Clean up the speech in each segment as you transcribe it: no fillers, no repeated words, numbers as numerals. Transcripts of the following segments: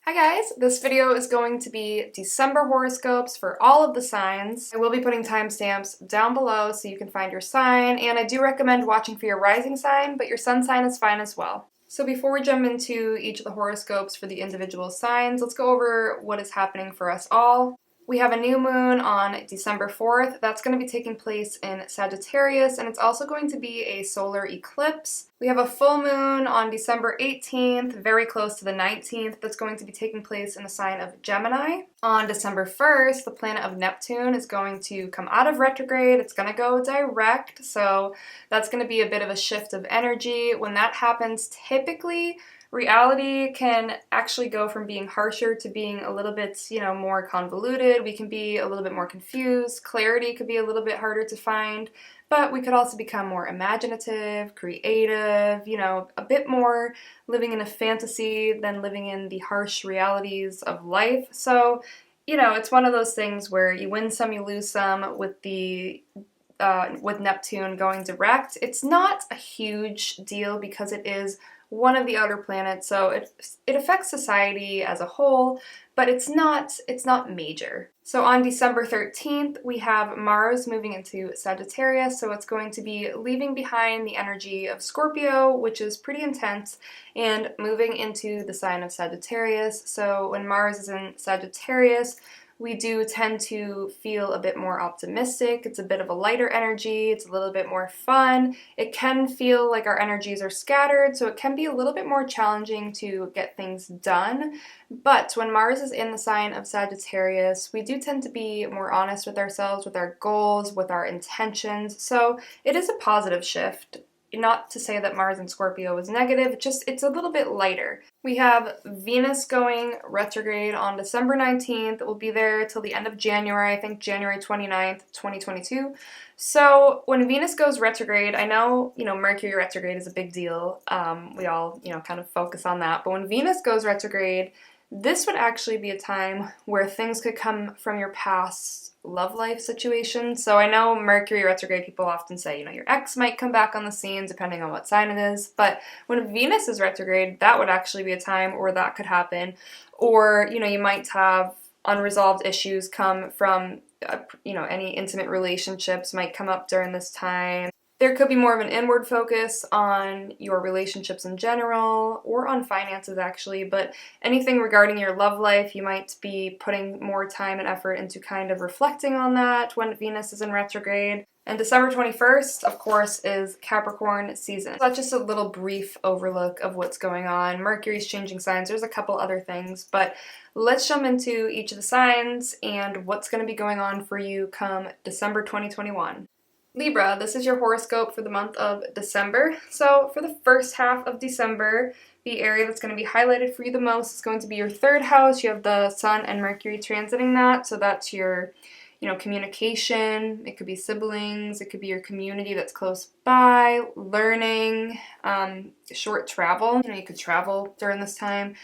Hi guys, this video is going to be December horoscopes for all of the signs. I will be putting timestamps down below so you can find your sign, and I do recommend watching for your rising sign, but your sun sign is fine as well. So before we jump into each of the horoscopes for the individual signs, let's go over what is happening for us all. We have a new moon on December 4th. That's going to be taking place in Sagittarius, and it's also going to be a solar eclipse. We have a full moon on December 18th, very close to the 19th, that's going to be taking place in the sign of Gemini. On December 1st, the planet of Neptune is going to come out of retrograde. It's going to go direct, so that's going to be a bit of a shift of energy. When that happens, typically reality can actually go from being harsher to being a little bit, more convoluted. We can be a little bit more confused. Clarity could be a little bit harder to find, but we could also become more imaginative, creative, a bit more living in a fantasy than living in the harsh realities of life. So, it's one of those things where you win some, you lose some with with Neptune going direct. It's not a huge deal because it is one of the outer planets, so it affects society as a whole, but it's not major. So on December 13th, we have Mars moving into Sagittarius, so it's going to be leaving behind the energy of Scorpio, which is pretty intense, and moving into the sign of Sagittarius. So when Mars is in Sagittarius, we do tend to feel a bit more optimistic. It's a bit of a lighter energy. It's a little bit more fun. It can feel like our energies are scattered, so it can be a little bit more challenging to get things done. But when Mars is in the sign of Sagittarius, we do tend to be more honest with ourselves, with our goals, with our intentions. So it is a positive shift. Not to say that Mars in Scorpio is negative, it's a little bit lighter. We have Venus going retrograde on December 19th. It will be there till the end of January, I think January 29th, 2022. So when Venus goes retrograde, I know, Mercury retrograde is a big deal. We all, kind of focus on that. But when Venus goes retrograde, this would actually be a time where things could come from your past love life situation. So I know Mercury retrograde, people often say, your ex might come back on the scene depending on what sign it is. But when Venus is retrograde, that would actually be a time where that could happen. Or, you might have unresolved issues come from, any intimate relationships might come up during this time. There could be more of an inward focus on your relationships in general, or on finances actually, but anything regarding your love life, you might be putting more time and effort into kind of reflecting on that when Venus is in retrograde. And December 21st, of course, is Capricorn season. So that's just a little brief overlook of what's going on. Mercury's changing signs. There's a couple other things, but let's jump into each of the signs and what's going to be going on for you come December 2021. Libra, this is your horoscope for the month of December. So for the first half of December, the area that's going to be highlighted for you the most is going to be your third house. You have the Sun and Mercury transiting that, so that's your communication. It could be siblings, it could be your community that's close by, learning, short travel. You could travel during this time.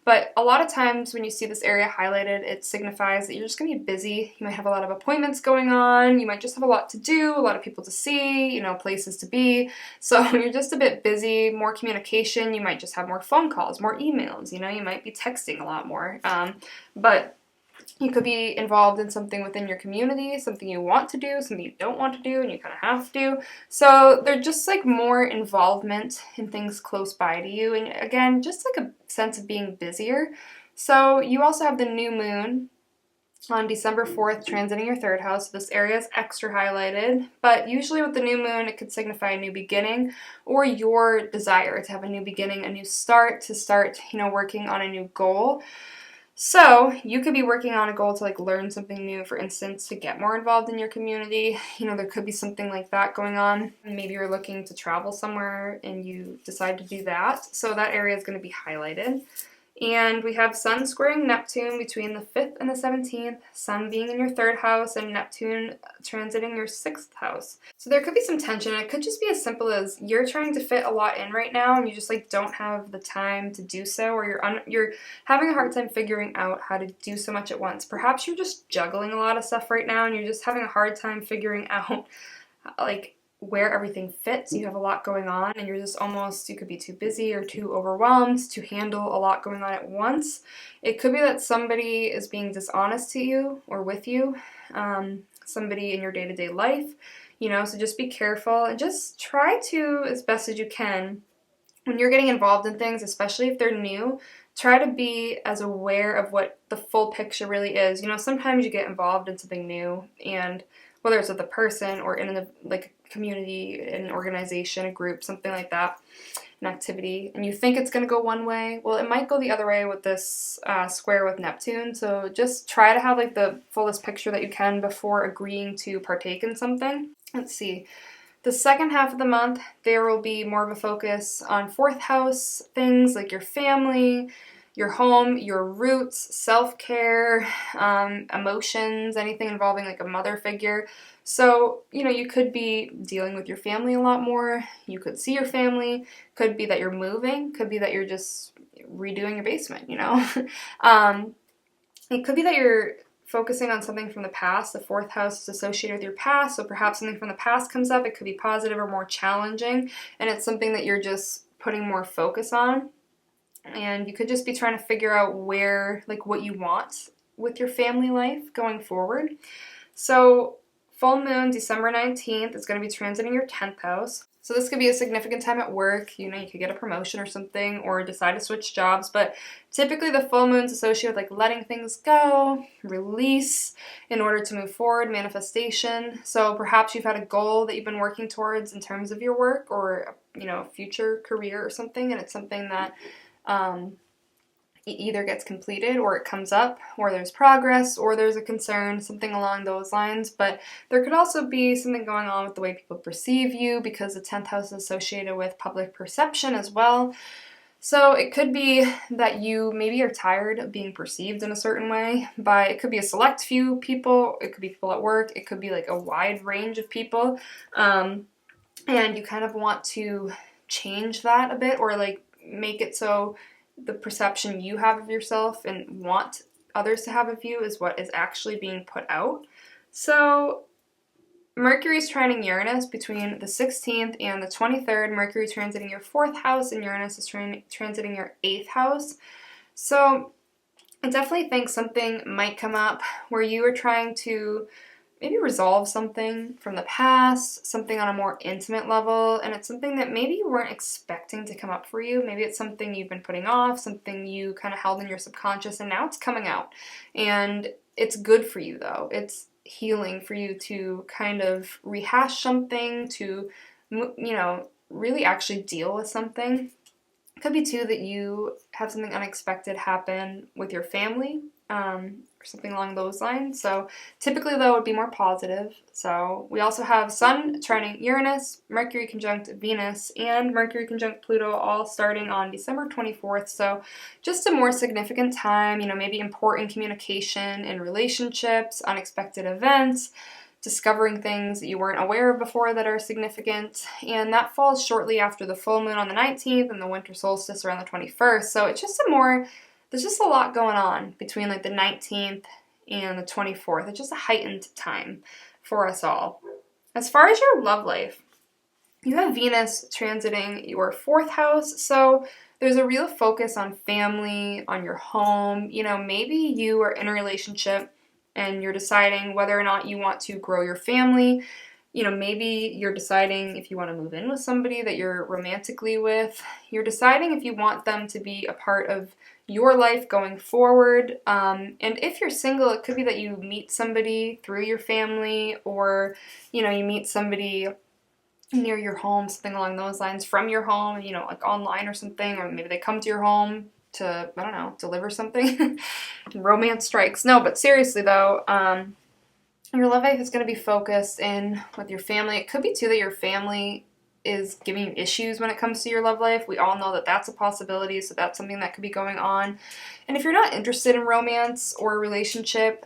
But a lot of times when you see this area highlighted, it signifies that you're just going to be busy. You might have a lot of appointments going on. You might just have a lot to do, a lot of people to see, places to be. So you're just a bit busy, more communication. You might just have more phone calls, more emails. You might be texting a lot more. But you could be involved in something within your community, something you want to do, something you don't want to do, and you kind of have to. So they're just like more involvement in things close by to you. And again, just like a sense of being busier. So you also have the new moon on December 4th transiting your third house. This area is extra highlighted, but usually with the new moon, it could signify a new beginning or your desire to have a new beginning, a new start, to start, working on a new goal. So you could be working on a goal to learn something new, for instance, to get more involved in your community. There could be something like that going on. Maybe you're looking to travel somewhere and you decide to do that. So that area is going to be highlighted. And we have Sun squaring Neptune between the 5th and the 17th, Sun being in your third house and Neptune transiting your 6th house. So there could be some tension. It could just be as simple as you're trying to fit a lot in right now and you just don't have the time to do so, or you're having a hard time figuring out how to do so much at once. Perhaps you're just juggling a lot of stuff right now and you're just having a hard time figuring out where everything fits. You have a lot going on and you're just almost, you could be too busy or too overwhelmed to handle a lot going on at once. It could be that somebody is being dishonest to you or with you, somebody in your day-to-day life, you know, so just be careful and just try to, as best as you can, when you're getting involved in things, especially if they're new, try to be as aware of what the full picture really is. You know, sometimes you get involved in something new, and whether it's with a person or in a community, an organization, a group, something like that, an activity, and you think it's going to go one way, well, it might go the other way with this square with Neptune. So just try to have like the fullest picture that you can before agreeing to partake in something. Let's see. The second half of the month, there will be more of a focus on fourth house things like your family, your home, your roots, self-care, emotions, anything involving like a mother figure. So, you know, you could be dealing with your family a lot more. You could see your family. Could be that you're moving. Could be that you're just redoing your basement, you know. It could be that you're focusing on something from the past. The fourth house is associated with your past, so perhaps something from the past comes up. It could be positive or more challenging, and it's something that you're just putting more focus on. And you could just be trying to figure out where, like, what you want with your family life going forward. So full moon, December 19th, is going to be transiting your 10th house. So this could be a significant time at work. You know, you could get a promotion or something or decide to switch jobs. But typically the full moon's associated with like letting things go, release in order to move forward, manifestation. So perhaps you've had a goal that you've been working towards in terms of your work or, you know, a future career or something. And it's something that it either gets completed or it comes up or there's progress or there's a concern, something along those lines. But there could also be something going on with the way people perceive you because the 10th house is associated with public perception as well. So it could be that you maybe are tired of being perceived in a certain way by, it could be a select few people, it could be people at work, it could be like a wide range of people. And you kind of want to change that a bit or like make it so the perception you have of yourself and want others to have of you is what is actually being put out. So Mercury is trining Uranus between the 16th and the 23rd. Mercury transiting your 4th house and Uranus is transiting your 8th house. So I definitely think something might come up where you are trying to maybe resolve something from the past, something on a more intimate level, and it's something that maybe you weren't expecting to come up for you. Maybe it's something you've been putting off, something you kind of held in your subconscious, and now it's coming out. And it's good for you, though. It's healing for you to kind of rehash something, to, you know, really actually deal with something. It could be, too, that you have something unexpected happen with your family, or something along those lines. So typically, though, it would be more positive. So we also have Sun trining Uranus, Mercury conjunct Venus, and Mercury conjunct Pluto all starting on December 24th. So just a more significant time, you know, maybe important communication in relationships, unexpected events, discovering things that you weren't aware of before that are significant. And that falls shortly after the full moon on the 19th and the winter solstice around the 21st. So it's just there's just a lot going on between like the 19th and the 24th. It's just a heightened time for us all. As far as your love life, you have Venus transiting your 4th house. So there's a real focus on family, on your home. You know, maybe you are in a relationship and you're deciding whether or not you want to grow your family. You know, maybe you're deciding if you want to move in with somebody that you're romantically with. You're deciding if you want them to be a part of your life going forward. And if you're single, it could be that you meet somebody through your family, or, you know, you meet somebody near your home, something along those lines, from your home, you know, like online or something, or maybe they come to your home to, I don't know, deliver something. Romance strikes. No, but seriously though, your love life is going to be focused in with your family. It could be, too, that your family is giving you issues when it comes to your love life. We all know that that's a possibility, so that's something that could be going on. And if you're not interested in romance or a relationship,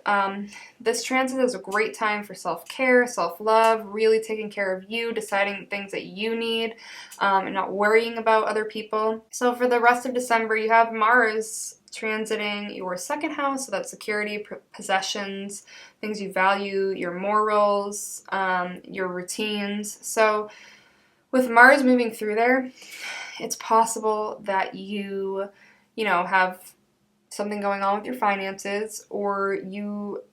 this transit is a great time for self-care, self-love, really taking care of you, deciding things that you need, and not worrying about other people. So for the rest of December, you have Mars transiting your second house, so that's security, possessions, things you value, your morals, your routines. So with Mars moving through there, it's possible that you know, have something going on with your finances, or you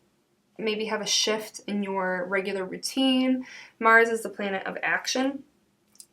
maybe have a shift in your regular routine. Mars is the planet of action.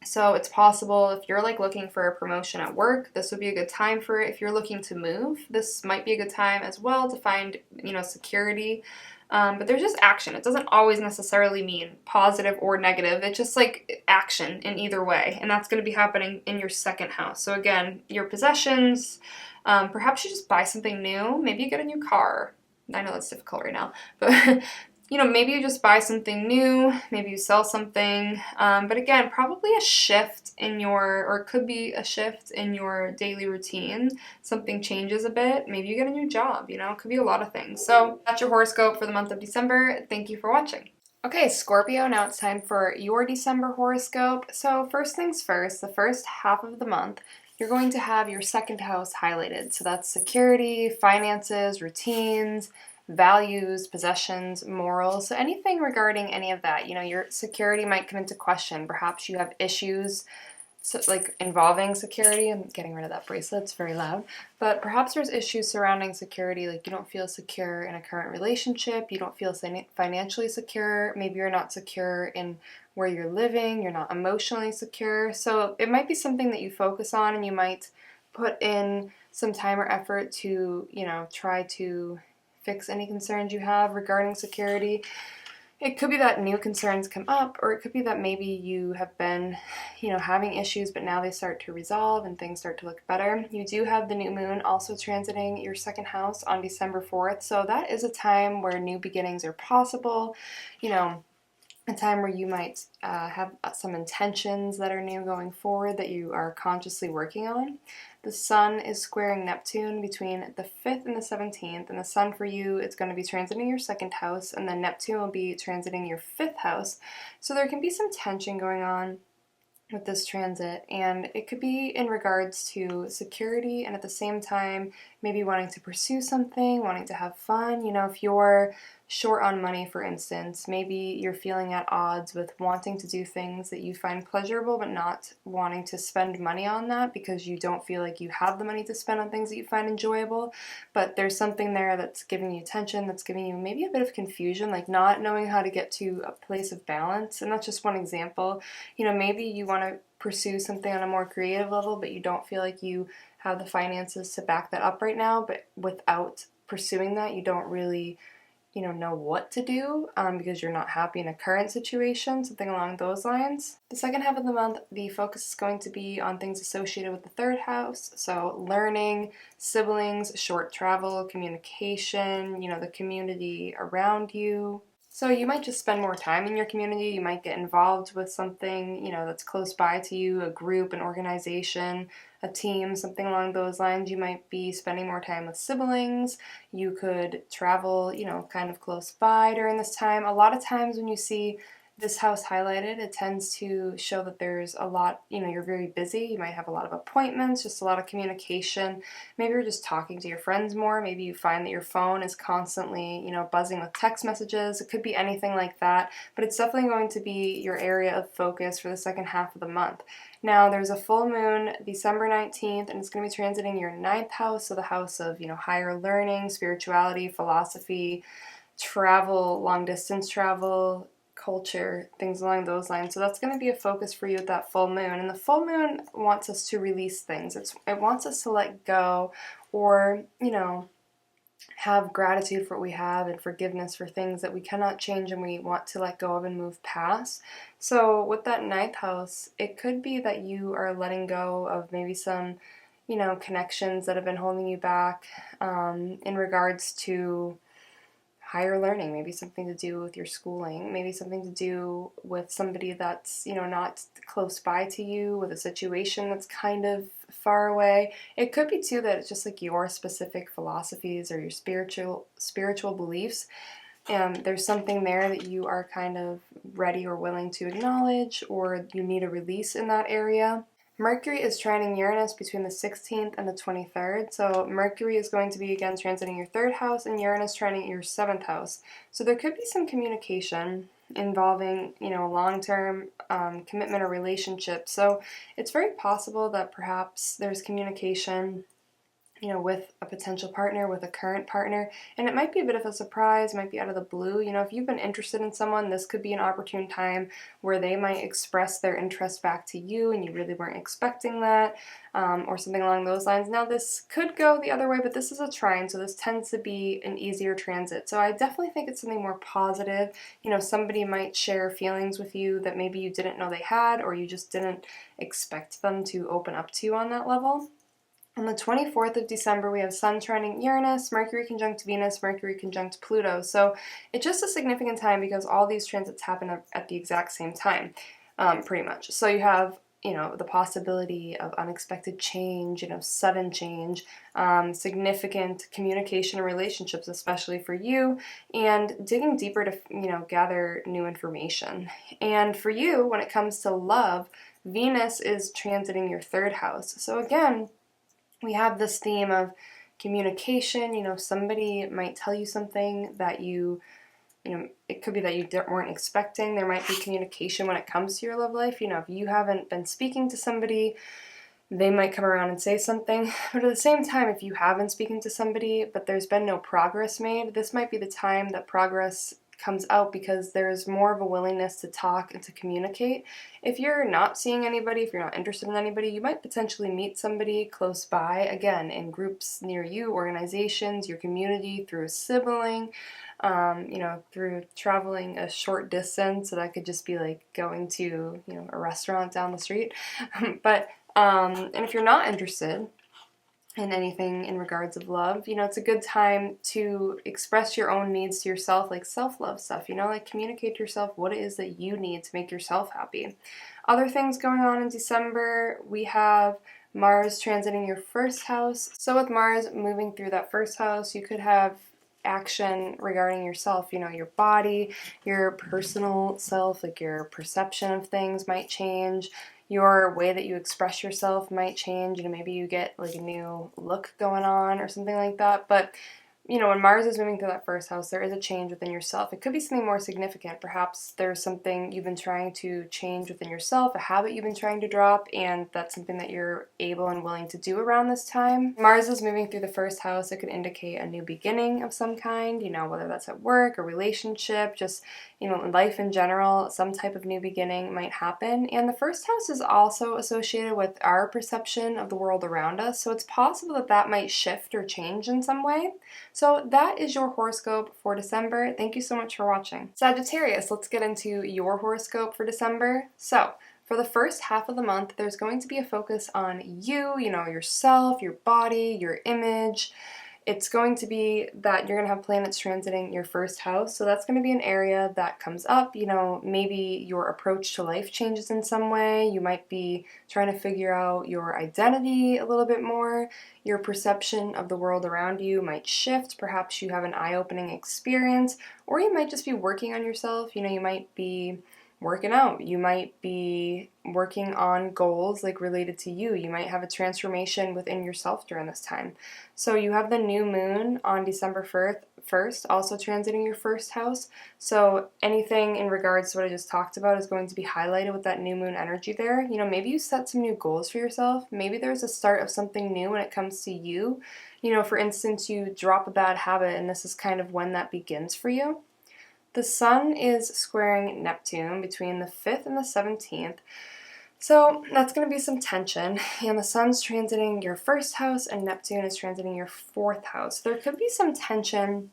So it's possible if you're like looking for a promotion at work, this would be a good time for it. If you're looking to move, this might be a good time as well to find, you know, security. But there's just action. It doesn't always necessarily mean positive or negative. It's just like action in either way. And that's going to be happening in your second house. So again, your possessions, perhaps you just buy something new. Maybe you get a new car. I know that's difficult right now, but you know, maybe you just buy something new, maybe you sell something, but again, probably a shift in your, or it could be a shift in your daily routine. Something changes a bit, maybe you get a new job, you know, it could be a lot of things. So that's your horoscope for the month of December. Thank you for watching. Okay, Scorpio, now it's time for your December horoscope. So first things first, the first half of the month, you're going to have your second house highlighted. So that's security, finances, routines, values, possessions, morals, so anything regarding any of that. You know, your security might come into question. Perhaps you have issues like involving security. I'm getting rid of that bracelet, it's very loud. But perhaps there's issues surrounding security, like you don't feel secure in a current relationship, you don't feel financially secure, maybe you're not secure in where you're living, you're not emotionally secure. So it might be something that you focus on, and you might put in some time or effort to, you know, try to fix any concerns you have regarding security. It could be that new concerns come up, or it could be that maybe you have been, you know, having issues, but now they start to resolve and things start to look better. You do have the new moon also transiting your second house on December 4th, so that is a time where new beginnings are possible. You know, a time where you might have some intentions that are new going forward that you are consciously working on. The sun is squaring Neptune between the 5th and the 17th, and the sun for you is going to be transiting your second house, and then Neptune will be transiting your 5th house. So there can be some tension going on with this transit, and it could be in regards to security, and at the same time maybe wanting to pursue something, wanting to have fun. You know, if you're short on money, for instance, maybe you're feeling at odds with wanting to do things that you find pleasurable but not wanting to spend money on that because you don't feel like you have the money to spend on things that you find enjoyable, but there's something there that's giving you tension, that's giving you maybe a bit of confusion, like not knowing how to get to a place of balance. And that's just one example. You know, maybe you want to pursue something on a more creative level, but you don't feel like you have the finances to back that up right now, but without pursuing that, you don't really, you know what to do because you're not happy in a current situation, something along those lines. The second half of the month, the focus is going to be on things associated with the third house, so learning, siblings, short travel, communication, you know, the community around you. So you might just spend more time in your community, you might get involved with something, you know, that's close by to you, a group, an organization, a team, something along those lines. You might be spending more time with siblings. You could travel, you know, kind of close by during this time. A lot of times when you see this house highlighted, it tends to show that there's a lot, you know, you're very busy. You might have a lot of appointments, just a lot of communication. Maybe you're just talking to your friends more. Maybe you find that your phone is constantly, you know, buzzing with text messages. It could be anything like that, but it's definitely going to be your area of focus for the second half of the month. Now, there's a full moon December 19th, and it's going to be transiting your 9th house, so the house of, you know, higher learning, spirituality, philosophy, travel, long distance travel, culture, things along those lines. So that's going to be a focus for you at that full moon. And the full moon wants us to release things. It wants us to let go, or, you know, have gratitude for what we have and forgiveness for things that we cannot change and we want to let go of and move past. So with that 9th house, it could be that you are letting go of maybe some, you know, connections that have been holding you back in regards to higher learning, maybe something to do with your schooling, maybe something to do with somebody that's, you know, not close by to you, with a situation that's kind of far away. It could be too that it's just like your specific philosophies or your spiritual beliefs, and there's something there that you are kind of ready or willing to acknowledge, or you need a release in that area. Mercury is trining Uranus between the 16th and the 23rd. So Mercury is going to be again transiting your 3rd house and Uranus trining your 7th house. So there could be some communication involving, a long-term commitment or relationship. So it's very possible that perhaps there's communication with a potential partner, with a current partner, and it might be a bit of a surprise, might be out of the blue. If you've been interested in someone, this could be an opportune time where they might express their interest back to you and you really weren't expecting that, or something along those lines. Now, this could go the other way, but this is a trine, so this tends to be an easier transit. So I definitely think it's something more positive. Somebody might share feelings with you that maybe you didn't know they had, or you just didn't expect them to open up to you on that level. On the 24th of December, we have Sun trining Uranus, Mercury conjunct Venus, Mercury conjunct Pluto. So it's just a significant time because all these transits happen at the exact same time, pretty much. So you have, the possibility of unexpected change, sudden change, significant communication and relationships, especially for you, and digging deeper to, gather new information. And for you, when it comes to love, Venus is transiting your 3rd house. So again, we have this theme of communication. Somebody might tell you something that it could be that you weren't expecting. There might be communication when it comes to your love life. If you haven't been speaking to somebody, they might come around and say something. But at the same time, if you have been speaking to somebody, but there's been no progress made, this might be the time that progress comes out because there's more of a willingness to talk and to communicate. If you're not seeing anybody, if you're not interested in anybody, you might potentially meet somebody close by, again, in groups near you, organizations, your community, through a sibling, through traveling a short distance. So that could just be like going to, a restaurant down the street. And if you're not interested in anything in regards of love, it's a good time to express your own needs to yourself, like self-love stuff, like communicate to yourself what it is that you need to make yourself happy. Other things going on in December, we have Mars transiting your 1st house. So with Mars moving through that 1st house, you could have action regarding yourself, your body, your personal self, like your perception of things might change. Your way that you express yourself might change. Maybe you get like a new look going on or something like that. But when Mars is moving through that 1st house, there is a change within yourself. It could be something more significant. Perhaps there's something you've been trying to change within yourself, a habit you've been trying to drop, and that's something that you're able and willing to do around this time. Mars is moving through the 1st house. It could indicate a new beginning of some kind, whether that's at work, a relationship, just, in life in general, some type of new beginning might happen. And the 1st house is also associated with our perception of the world around us. So it's possible that that might shift or change in some way. So that is your horoscope for December. Thank you so much for watching. Sagittarius, let's get into your horoscope for December. So for the first half of the month, there's going to be a focus on you, yourself, your body, your image. It's going to be that you're going to have planets transiting your 1st house. So that's going to be an area that comes up. Maybe your approach to life changes in some way. You might be trying to figure out your identity a little bit more. Your perception of the world around you might shift. Perhaps you have an eye-opening experience, or you might just be working on yourself. You might be working out. You might be working on goals like related to you. You might have a transformation within yourself during this time. So you have the new moon on December 1st, also transiting your 1st house. So anything in regards to what I just talked about is going to be highlighted with that new moon energy there. Maybe you set some new goals for yourself. Maybe there's a start of something new when it comes to you. For instance, you drop a bad habit and this is kind of when that begins for you. The Sun is squaring Neptune between the 5th and the 17th. So that's going to be some tension, and the Sun's transiting your 1st house and Neptune is transiting your 4th house. There could be some tension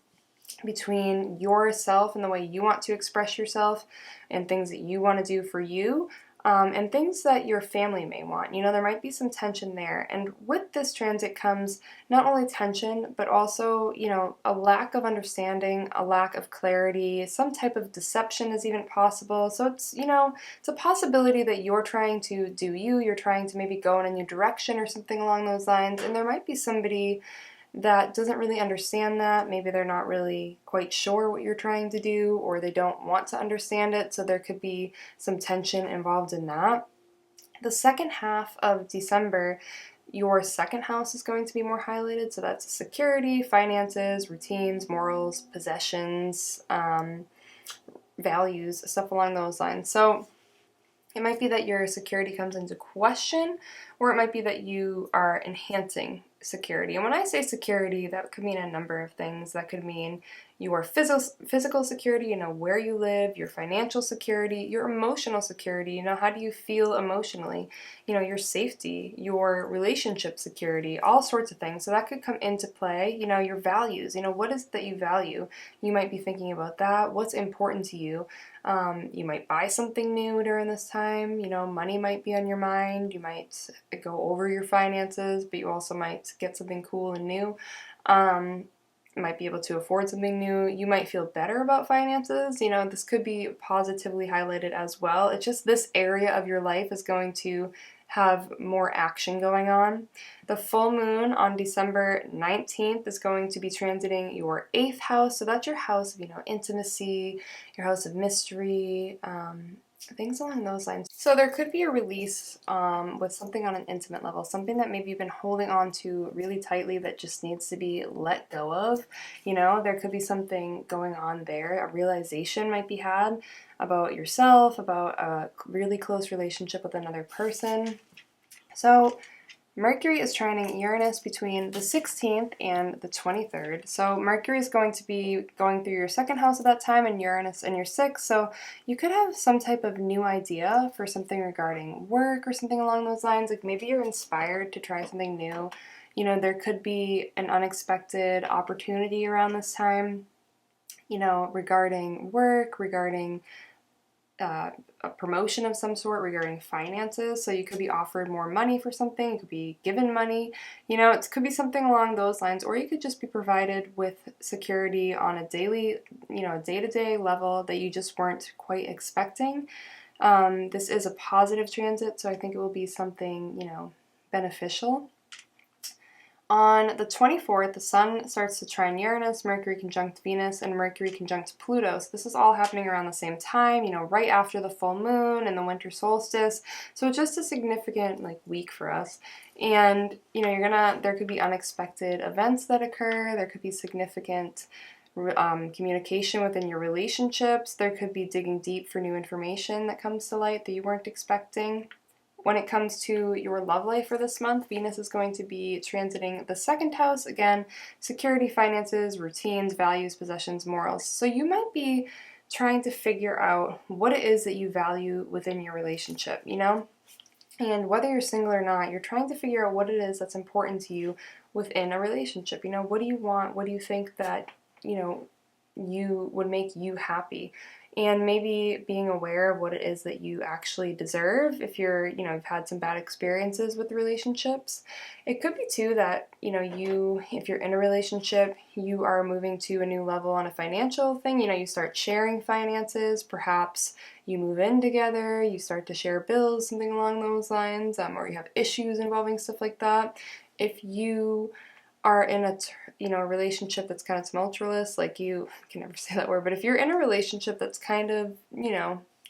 between yourself and the way you want to express yourself and things that you want to do for you, and things that your family may want. There might be some tension there. And with this transit comes not only tension, but also, a lack of understanding, a lack of clarity, some type of deception is even possible. So it's, it's a possibility that you're trying to do you're trying to maybe go in a new direction or something along those lines. And there might be somebody that doesn't really understand that. Maybe they're not really quite sure what you're trying to do, or they don't want to understand it, so there could be some tension involved in that. The second half of December, your second house is going to be more highlighted, so that's security, finances, routines, morals, possessions, values, stuff along those lines. So it might be that your security comes into question, or it might be that you are enhancing security. And when I say security, that could mean a number of things. That could mean your physical security, where you live, your financial security, your emotional security, how do you feel emotionally, your safety, your relationship security, all sorts of things. So that could come into play, your values, what is it that you value? You might be thinking about that. What's important to you? You might buy something new during this time, money might be on your mind, you might go over your finances, but you also might get something cool and new. Might be able to afford something new. You might feel better about finances. This could be positively highlighted as well. It's just this area of your life is going to have more action going on. The full moon on December 19th is going to be transiting your 8th house. So that's your house of, intimacy, your house of mystery, things along those lines. So there could be a release with something on an intimate level, something that maybe you've been holding on to really tightly that just needs to be let go of. There could be something going on there. A realization might be had about yourself, about a really close relationship with another person. So Mercury is trining Uranus between the 16th and the 23rd. So Mercury is going to be going through your second house at that time and Uranus in your sixth. So you could have some type of new idea for something regarding work or something along those lines. Like maybe you're inspired to try something new. There could be an unexpected opportunity around this time, regarding work, regarding a promotion of some sort, regarding finances. So you could be offered more money for something, you could be given money, it could be something along those lines, or you could just be provided with security on a daily, a day-to-day level that you just weren't quite expecting. This is a positive transit, so I think it will be something, beneficial. On the 24th, the Sun starts to trine Uranus, Mercury conjunct Venus, and Mercury conjunct Pluto. So this is all happening around the same time, right after the full moon and the winter solstice. So it's just a significant week for us. And there could be unexpected events that occur. There could be significant communication within your relationships. There could be digging deep for new information that comes to light that you weren't expecting. When it comes to your love life for this month, Venus is going to be transiting the second house. Again, security, finances, routines, values, possessions, morals. So you might be trying to figure out what it is that you value within your relationship, And whether you're single or not, you're trying to figure out what it is that's important to you within a relationship. What do you want? What do you think that, you would make you happy? And maybe being aware of what it is that you actually deserve if you're, you've had some bad experiences with relationships. It could be too that, if you're in a relationship, you are moving to a new level on a financial thing. You start sharing finances, perhaps you move in together, you start to share bills, something along those lines, or you have issues involving stuff like that. If you are in a relationship that's kind of tumultuous, I can never say that word, but if you're in a relationship that's kind of,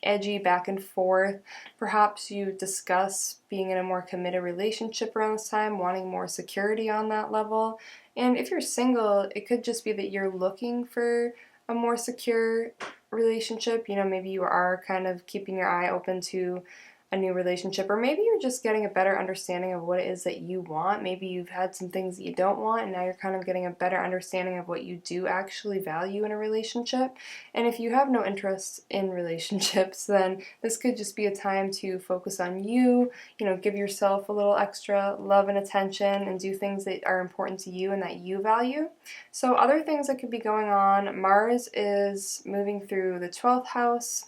edgy back and forth, perhaps you discuss being in a more committed relationship around this time, wanting more security on that level. And if you're single, it could just be that you're looking for a more secure relationship. Maybe you are kind of keeping your eye open to a new relationship, or maybe you're just getting a better understanding of what it is that you want. Maybe you've had some things that you don't want, and now you're kind of getting a better understanding of what you do actually value in a relationship. And if you have no interest in relationships, then this could just be a time to focus on you, give yourself a little extra love and attention, and do things that are important to you and that you value. So other things that could be going on, Mars is moving through the 12th house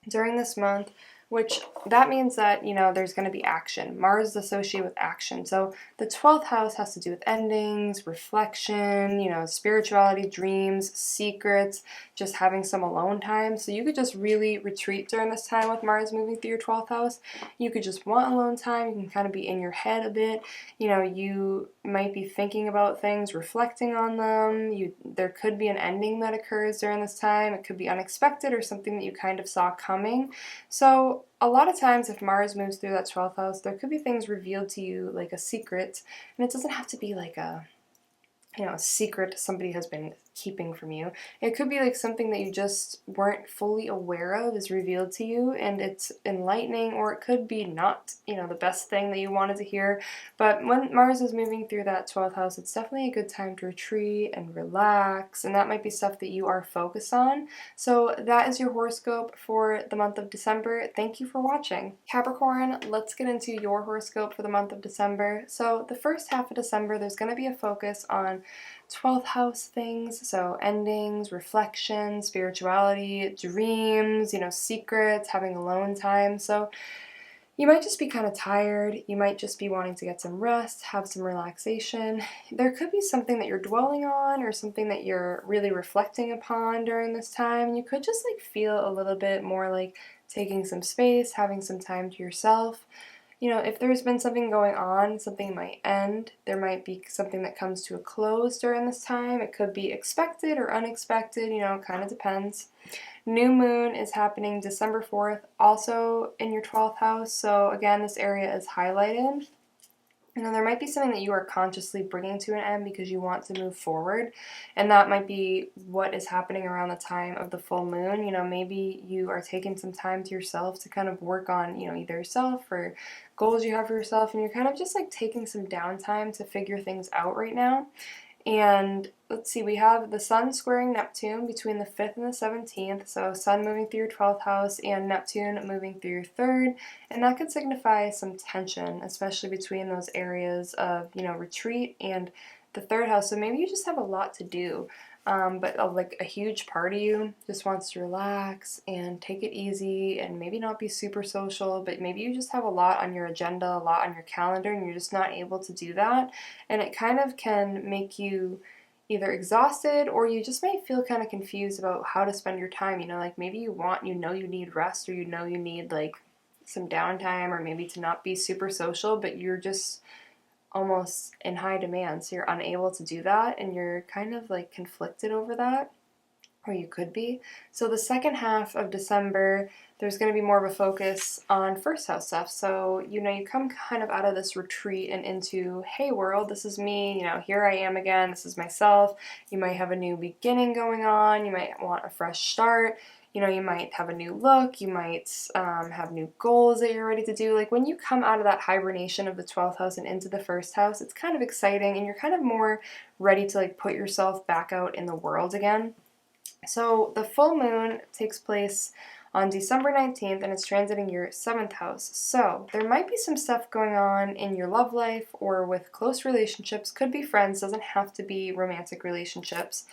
during this month, which that means that, there's going to be action. Mars is associated with action. So the 12th house has to do with endings, reflection, spirituality, dreams, secrets, just having some alone time. So you could just really retreat during this time with Mars moving through your 12th house. You could just want alone time. You can kind of be in your head a bit. You might be thinking about things, reflecting on them. There could be an ending that occurs during this time. It could be unexpected or something that you kind of saw coming. So So a lot of times if Mars moves through that 12th house, there could be things revealed to you like a secret, and it doesn't have to be like a secret somebody has been keeping from you. It could be like something that you just weren't fully aware of is revealed to you, and it's enlightening, or it could be not, the best thing that you wanted to hear. But when Mars is moving through that 12th house, it's definitely a good time to retreat and relax, and that might be stuff that you are focused on. So that is your horoscope for the month of December. Thank you for watching. Capricorn, let's get into your horoscope for the month of December. So the first half of December, there's going to be a focus on 12th house things, so endings, reflection, spirituality, dreams, secrets, having alone time. So you might just be kind of tired. You might just be wanting to get some rest, have some relaxation. There could be something that you're dwelling on or something that you're really reflecting upon during this time. You could just feel a little bit more like taking some space, having some time to yourself. If there's been something going on, something might end. There might be something that comes to a close during this time. It could be expected or unexpected, it kind of depends. New moon is happening December 4th, also in your 12th house. So again, this area is highlighted. There might be something that you are consciously bringing to an end because you want to move forward, and that might be what is happening around the time of the full moon. Maybe you are taking some time to yourself to kind of work on, either yourself or goals you have for yourself, and you're kind of just taking some downtime to figure things out right now. And let's see, we have the Sun squaring Neptune between the 5th and the 17th, so Sun moving through your 12th house and Neptune moving through your 3rd, and that could signify some tension, especially between those areas of, retreat and the 3rd house. So maybe you just have a lot to do, but a huge part of you just wants to relax and take it easy and maybe not be super social, but maybe you just have a lot on your agenda, a lot on your calendar, and you're just not able to do that. And it kind of can make you either exhausted, or you just might feel kind of confused about how to spend your time. Maybe you need rest, or you need some downtime, or maybe to not be super social, but you're just almost in high demand, so you're unable to do that, and you're kind of conflicted over that, or you could be. So the second half of December, there's going to be more of a focus on first house stuff. So, you come kind of out of this retreat and into, hey world, this is me, here I am again, this is myself. You might have a new beginning going on, you might want a fresh start. You might have a new look, you might have new goals that you're ready to do. When you come out of that hibernation of the 12th house and into the first house, it's kind of exciting, and you're kind of more ready to put yourself back out in the world again. So the full moon takes place on December 19th, and it's transiting your 7th house. So there might be some stuff going on in your love life or with close relationships, could be friends, doesn't have to be romantic relationships,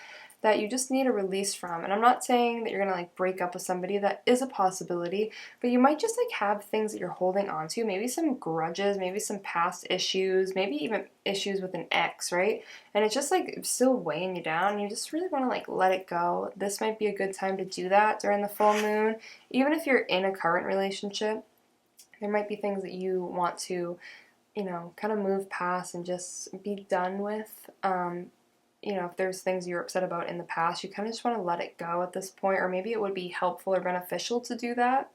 that you just need a release from. And I'm not saying that you're going to break up with somebody. That is a possibility, but you might just have things that you're holding on to, maybe some grudges, maybe some past issues, maybe even issues with an ex, right? And it's just still weighing you down, and you just really want to let it go. This might be a good time to do that during the full moon. Even if you're in a current relationship, there might be things that you want to, kind of move past and just be done with. If there's things you're upset about in the past, you kind of just want to let it go at this point, or maybe it would be helpful or beneficial to do that.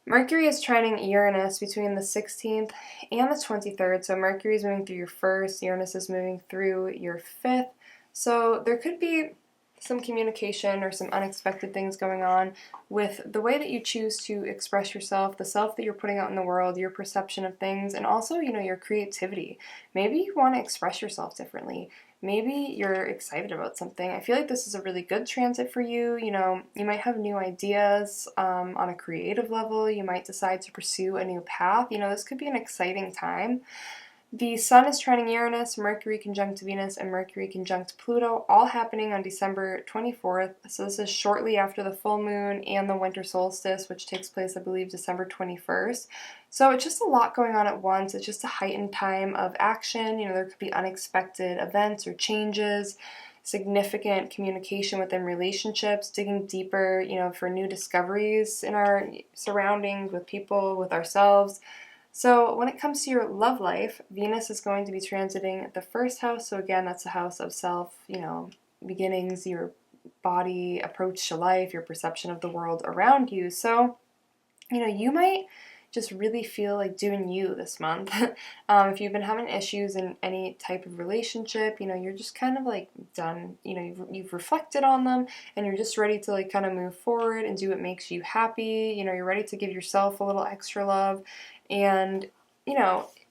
Mercury is trining Uranus between the 16th and the 23rd, so Mercury is moving through your 1st, Uranus is moving through your 5th, so there could be some communication or some unexpected things going on with the way that you choose to express yourself, the self that you're putting out in the world, your perception of things, and also, your creativity. Maybe you want to express yourself differently. Maybe you're excited about something. I feel like this is a really good transit for you. You might have new ideas on a creative level. You might decide to pursue a new path. This could be an exciting time. The Sun is trining Uranus, Mercury conjunct Venus, and Mercury conjunct Pluto, all happening on December 24th. So this is shortly after the full moon and the winter solstice, which takes place, I believe, December 21st. So it's just a lot going on at once. It's just a heightened time of action. There could be unexpected events or changes, significant communication within relationships, digging deeper, for new discoveries in our surroundings, with people, with ourselves. So when it comes to your love life, Venus is going to be transiting the 1st house. So again, that's a house of self, beginnings, your body, approach to life, your perception of the world around you. So you might just really feel like doing you this month. If you've been having issues in any type of relationship, you're just kind of like done. You've reflected on them and you're just ready to like kind of move forward and do what makes you happy. You're ready to give yourself a little extra love, and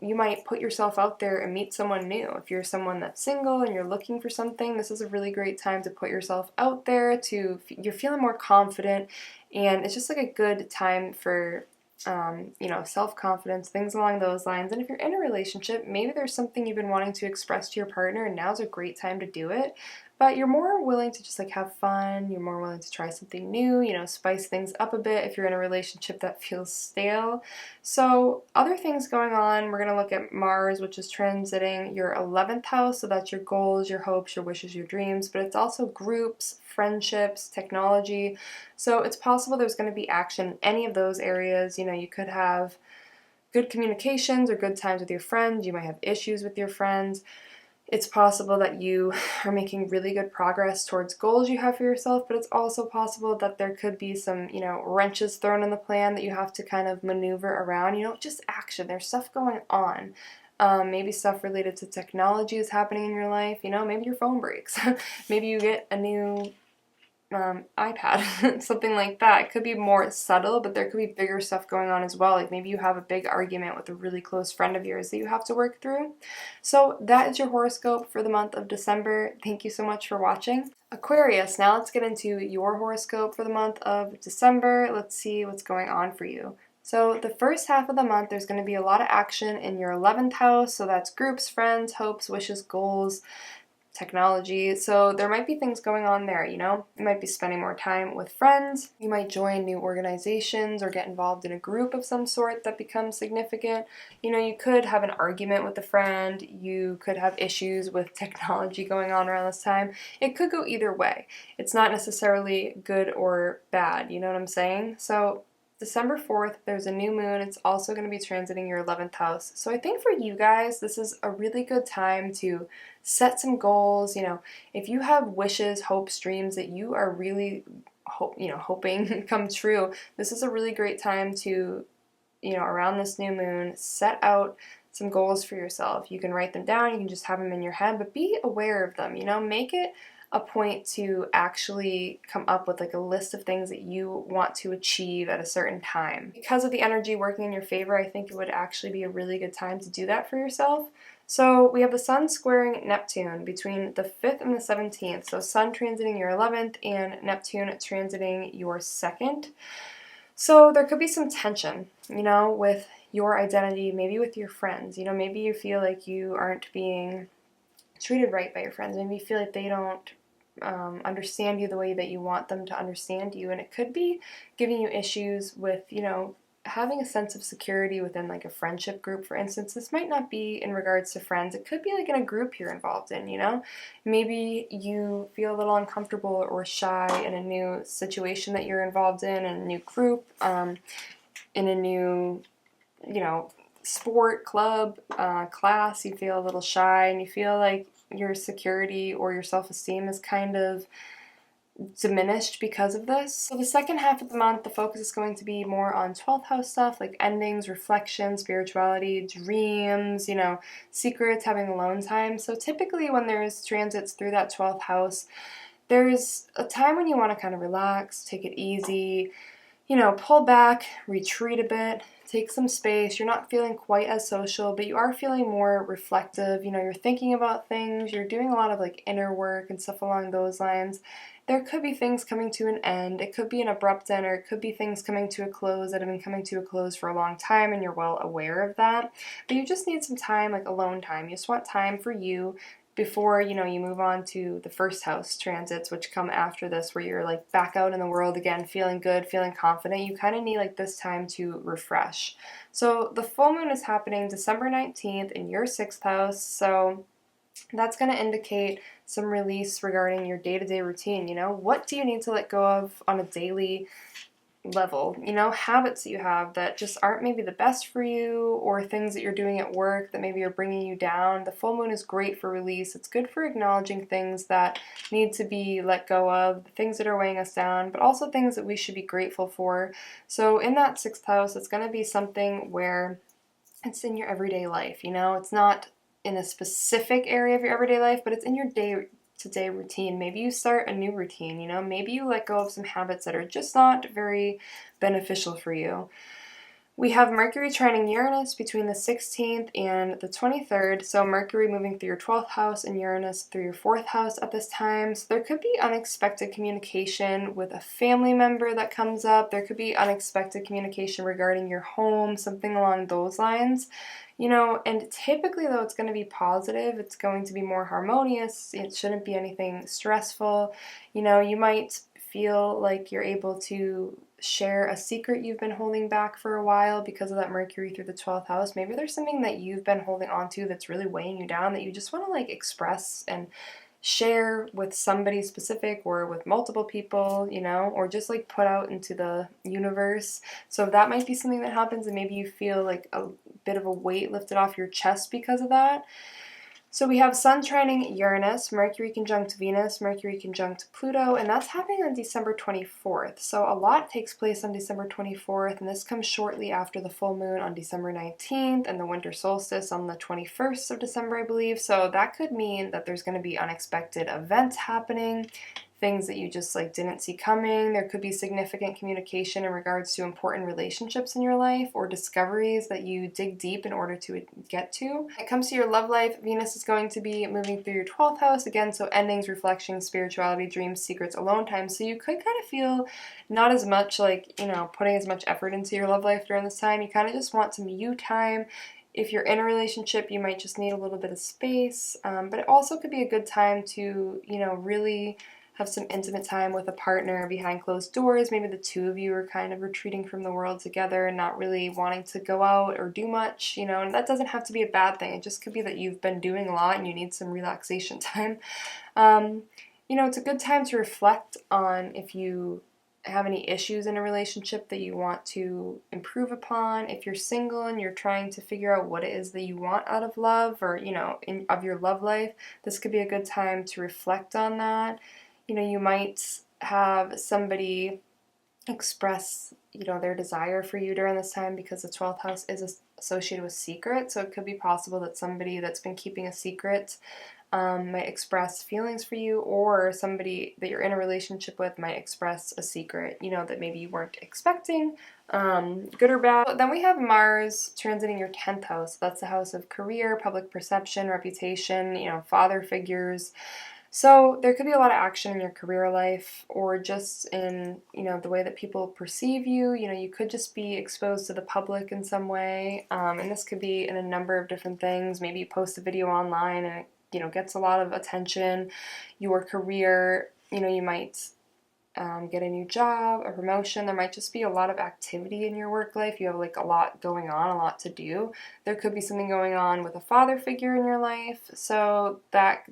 you might put yourself out there and meet someone new. If you're someone that's single and you're looking for something, this is a really great time to put yourself out there. You're feeling more confident, and it's just like a good time for self-confidence, things along those lines. And if you're in a relationship, maybe there's something you've been wanting to express to your partner, and now's a great time to do it. But you're more willing to just like have fun, you're more willing to try something new, spice things up a bit if you're in a relationship that feels stale. So other things going on, we're going to look at Mars, which is transiting your 11th house. So that's your goals, your hopes, your wishes, your dreams, but it's also groups, friendships, technology. So it's possible there's going to be action in any of those areas. You could have good communications or good times with your friends. You might have issues with your friends. It's possible that you are making really good progress towards goals you have for yourself, but it's also possible that there could be some, wrenches thrown in the plan that you have to kind of maneuver around. Just action. There's stuff going on. Maybe stuff related to technology is happening in your life. Maybe your phone breaks. Maybe you get a new iPad, something like that. It could be more subtle, but there could be bigger stuff going on as well. Like maybe you have a big argument with a really close friend of yours that you have to work through. So that is your horoscope for the month of December. Thank you so much for watching. Aquarius, now let's get into your horoscope for the month of December. Let's see what's going on for you. So the first half of the month, there's going to be a lot of action in your 11th house. So that's groups, friends, hopes, wishes, goals, technology. So there might be things going on there, you might be spending more time with friends, you might join new organizations or get involved in a group of some sort that becomes significant. You could have an argument with a friend, you could have issues with technology going on around this time. It could go either way. It's not necessarily good or bad, you know what I'm saying? So December 4th, there's a new moon. It's also going to be transiting your 11th house. So I think for you guys, this is a really good time to set some goals. If you have wishes, hopes, dreams that you are really hoping come true, this is a really great time to, around this new moon, set out some goals for yourself. You can write them down, you can just have them in your head, but be aware of them, make it a point to actually come up with like a list of things that you want to achieve at a certain time. Because of the energy working in your favor, I think it would actually be a really good time to do that for yourself. So we have the Sun squaring Neptune between the 5th and the 17th. So Sun transiting your 11th and Neptune transiting your 2nd. So there could be some tension, with your identity, maybe with your friends. Maybe you feel like you aren't being treated right by your friends. Maybe you feel like they don't understand you the way that you want them to understand you, and it could be giving you issues with, having a sense of security within like a friendship group, for instance. This might not be in regards to friends. It could be like in a group you're involved in, Maybe you feel a little uncomfortable or shy in a new situation that you're involved in a new group, in a new, sport, club, class. You feel a little shy and you feel like your security or your self-esteem is kind of diminished because of this. So the second half of the month, the focus is going to be more on 12th house stuff like endings, reflection, spirituality, dreams, secrets, having alone time. So typically when there's transits through that 12th house, there's a time when you want to kind of relax, take it easy, pull back, retreat a bit, take some space. You're not feeling quite as social, but you are feeling more reflective. You're thinking about things, you're doing a lot of like inner work and stuff along those lines. There could be things coming to an end. It could be an abrupt end, or it could be things coming to a close that have been coming to a close for a long time and you're well aware of that. But you just need some time, like alone time. You just want time for you before, you move on to the first house transits, which come after this, where you're like back out in the world again, feeling good, feeling confident. You kind of need like this time to refresh. So the full moon is happening December 19th in your 6th house. So that's going to indicate some release regarding your day-to-day routine. What do you need to let go of on a daily level, you know, habits that you have that just aren't maybe the best for you, or things that you're doing at work that maybe are bringing you down. The full moon is great for release. It's good for acknowledging things that need to be let go of, things that are weighing us down, but also things that we should be grateful for. So in that 6th house, it's going to be something where it's in your everyday life, you know, it's not in a specific area of your everyday life, but it's in your day-to-day routine. Maybe you start a new routine, you know, maybe you let go of some habits that are just not very beneficial for you. We have Mercury trining Uranus between the 16th and the 23rd, so Mercury moving through your 12th house and Uranus through your 4th house at this time. So there could be unexpected communication with a family member that comes up. There could be unexpected communication regarding your home, something along those lines. You know, and typically though it's going to be positive, it's going to be more harmonious, it shouldn't be anything stressful. You know, you might feel like you're able to share a secret you've been holding back for a while because of that Mercury through the 12th house. Maybe there's something that you've been holding on to that's really weighing you down that you just want to like express and share with somebody specific or with multiple people, you know, or just like put out into the universe. So that might be something that happens, and maybe you feel like a bit of a weight lifted off your chest because of that. So we have Sun trining Uranus, Mercury conjunct Venus, Mercury conjunct Pluto, and that's happening on December 24th. So a lot takes place on December 24th, and this comes shortly after the full moon on December 19th and the winter solstice on the 21st of December, I believe. So that could mean that there's going to be unexpected events happening, things that you just like didn't see coming. There could be significant communication in regards to important relationships in your life or discoveries that you dig deep in order to get to. When it comes to your love life, Venus is going to be moving through your 12th house again, so endings, reflections, spirituality, dreams, secrets, alone time. So you could kind of feel not as much like, you know, putting as much effort into your love life during this time. You kind of just want some you time. If you're in a relationship, you might just need a little bit of space, but it also could be a good time to, you know, really have some intimate time with a partner behind closed doors. Maybe the two of you are kind of retreating from the world together and not really wanting to go out or do much, you know, and that doesn't have to be a bad thing. It just could be that you've been doing a lot and you need some relaxation time. You know, it's a good time to reflect on if you have any issues in a relationship that you want to improve upon. If you're single and you're trying to figure out what it is that you want out of love, or, you know, of your love life, this could be a good time to reflect on that. You know, you might have somebody express, you know, their desire for you during this time because the 12th house is associated with secret. So it could be possible that somebody that's been keeping a secret might express feelings for you, or somebody that you're in a relationship with might express a secret, you know, that maybe you weren't expecting, good or bad. Then we have Mars transiting your 10th house. That's the house of career, public perception, reputation, you know, father figures. So there could be a lot of action in your career life, or just in, you know, the way that people perceive you. You know, you could just be exposed to the public in some way, and this could be in a number of different things. Maybe you post a video online and it, you know, gets a lot of attention. Your career, you know, you might get a new job, a promotion. There might just be a lot of activity in your work life. You have like a lot going on, a lot to do. There could be something going on with a father figure in your life. So that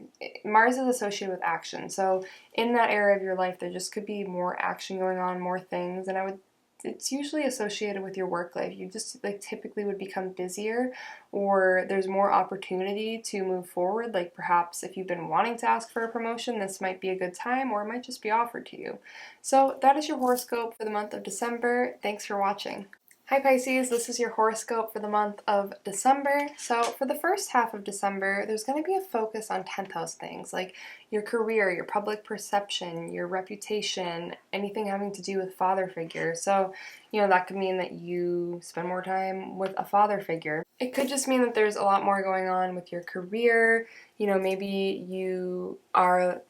Mars is associated with action. So in that area of your life, there just could be more action going on, more things. And it's usually associated with your work life. You just like typically would become busier, or there's more opportunity to move forward. Like perhaps if you've been wanting to ask for a promotion, this might be a good time, or it might just be offered to you. So that is your horoscope for the month of December. Thanks for watching. Hi Pisces, this is your horoscope for the month of December. So for the first half of December, there's going to be a focus on 10th house things like your career, your public perception, your reputation, anything having to do with father figure. So, you know, that could mean that you spend more time with a father figure. It could just mean that there's a lot more going on with your career. You know, maybe you are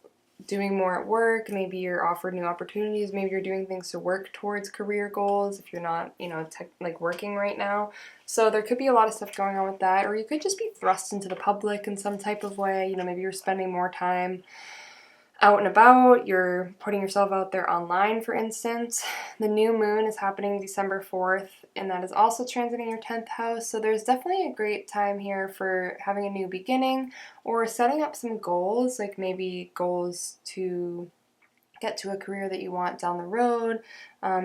doing more at work, maybe you're offered new opportunities, maybe you're doing things to work towards career goals if you're not, you know, like working right now. So there could be a lot of stuff going on with that, or you could just be thrust into the public in some type of way. You know, maybe you're spending more time out and about, you're putting yourself out there online, for instance. The new moon is happening December 4th, and that is also transiting your 10th house, so there's definitely a great time here for having a new beginning or setting up some goals, like maybe goals to get to a career that you want down the road,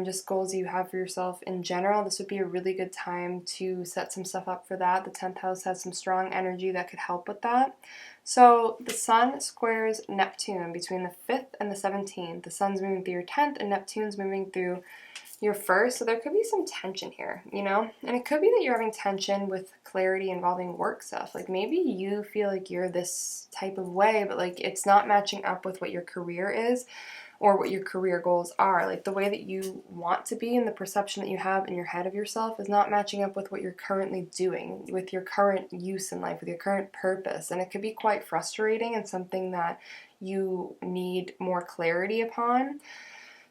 just goals you have for yourself in general. This would be a really good time to set some stuff up for that. The 10th house has some strong energy that could help with that. So the Sun squares Neptune between the 5th and the 17th. The Sun's moving through your 10th and Neptune's moving through your 1st, so there could be some tension here, you know? And it could be that you're having tension with clarity involving work stuff. Like maybe you feel like you're this type of way, but like it's not matching up with what your career is or what your career goals are. Like the way that you want to be and the perception that you have in your head of yourself is not matching up with what you're currently doing, with your current use in life, with your current purpose. And it could be quite frustrating and something that you need more clarity upon.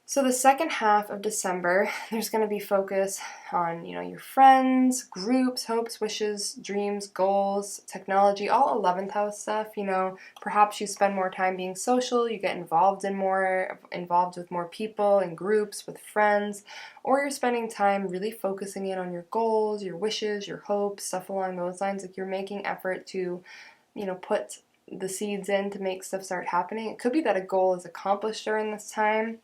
So the second half of December, there's going to be focus on, your friends, groups, hopes, wishes, dreams, goals, technology, all 11th house stuff. Perhaps you spend more time being social, you get involved with more people and groups, with friends, or you're spending time really focusing in on your goals, your wishes, your hopes, stuff along those lines. Like you're making effort to, put the seeds in to make stuff start happening. It could be that a goal is accomplished during this time,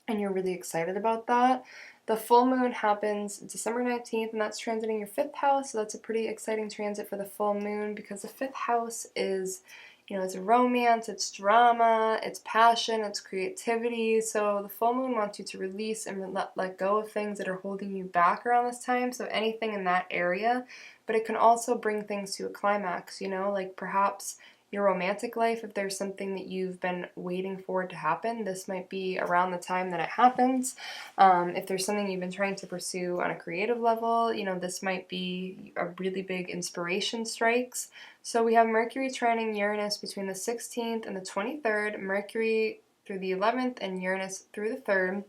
and you're really excited about that. The full moon happens December 19th, and that's transiting your 5th house, so that's a pretty exciting transit for the full moon because the 5th house is, it's romance, it's drama, it's passion, it's creativity. So the full moon wants you to release and let go of things that are holding you back around this time, so anything in that area. But it can also bring things to a climax, like perhaps your romantic life, if there's something that you've been waiting for to happen, this might be around the time that it happens. If there's something you've been trying to pursue on a creative level, this might be a really big inspiration strikes. So we have Mercury trining Uranus between the 16th and the 23rd, Mercury through the 11th and Uranus through the 3rd.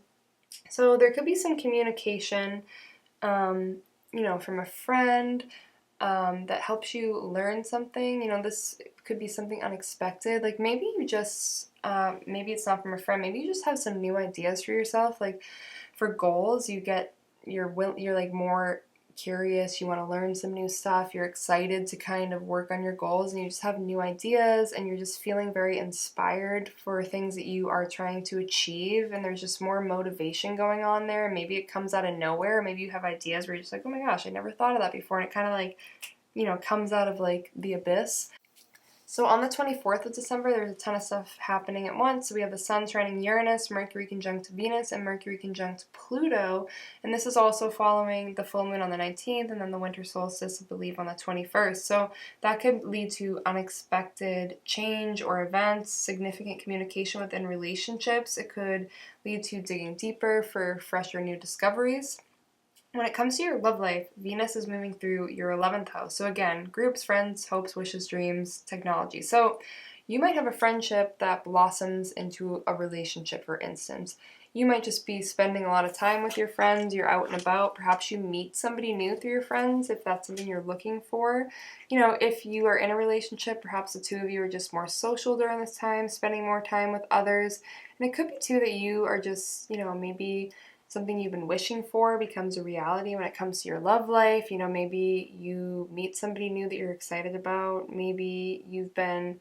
So there could be some communication, from a friend, that helps you learn something. This could be something unexpected. Like maybe you just, maybe it's not from a friend, maybe you just have some new ideas for yourself. Like for goals, you're like more curious, you want to learn some new stuff, you're excited to kind of work on your goals, and you just have new ideas, and you're just feeling very inspired for things that you are trying to achieve, and there's just more motivation going on there. Maybe it comes out of nowhere, maybe you have ideas where you're just like, oh my gosh, I never thought of that before, and it kind of like, comes out of like the abyss. So on the 24th of December, there's a ton of stuff happening at once. So we have the Sun trining Uranus, Mercury conjunct Venus, and Mercury conjunct Pluto. And this is also following the full moon on the 19th and then the winter solstice, I believe, on the 21st. So that could lead to unexpected change or events, significant communication within relationships. It could lead to digging deeper for fresh or new discoveries. When it comes to your love life, Venus is moving through your 11th house. So again, groups, friends, hopes, wishes, dreams, technology. So you might have a friendship that blossoms into a relationship, for instance. You might just be spending a lot of time with your friends, you're out and about. Perhaps you meet somebody new through your friends if that's something you're looking for. If you are in a relationship, perhaps the two of you are just more social during this time, spending more time with others. And it could be too that you are just, maybe something you've been wishing for becomes a reality when it comes to your love life. Maybe you meet somebody new that you're excited about. Maybe you've been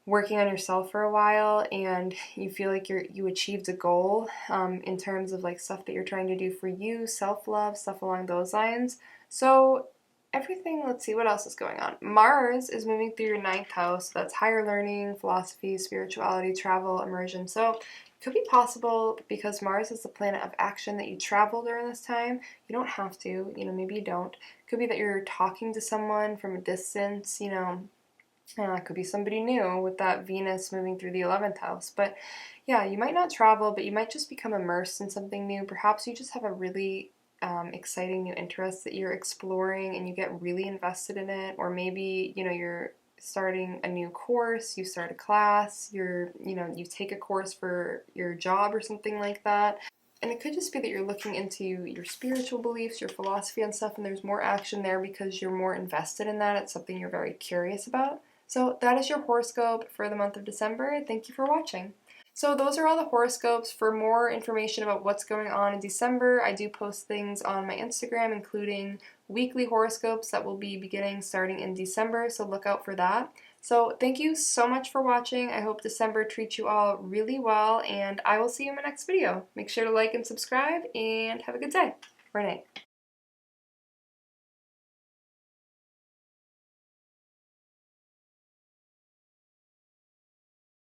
working on yourself for a while and you feel like you achieved a goal in terms of like stuff that you're trying to do for you, self-love, stuff along those lines. So everything, let's see, what else is going on? Mars is moving through your 9th house. That's higher learning, philosophy, spirituality, travel, immersion. So it could be possible, because Mars is the planet of action, that you travel during this time. You don't have to, maybe you don't. It could be that you're talking to someone from a distance, it could be somebody new with that Venus moving through the 11th house. But yeah, you might not travel, but you might just become immersed in something new. Perhaps you just have a really exciting new interest that you're exploring and you get really invested in it. Or maybe, you're starting a new course, you start a class, you take a course for your job or something like that. And it could just be that you're looking into your spiritual beliefs, your philosophy and stuff, and there's more action there because you're more invested in that. It's something you're very curious about. So that is your horoscope for the month of December. Thank you for watching. So those are all the horoscopes. For more information about what's going on in December, I do post things on my Instagram, including weekly horoscopes that will be beginning starting in December, so look out for that. So thank you so much for watching. I hope December treats you all really well, and I will see you in my next video. Make sure to like and subscribe, and have a good day or night.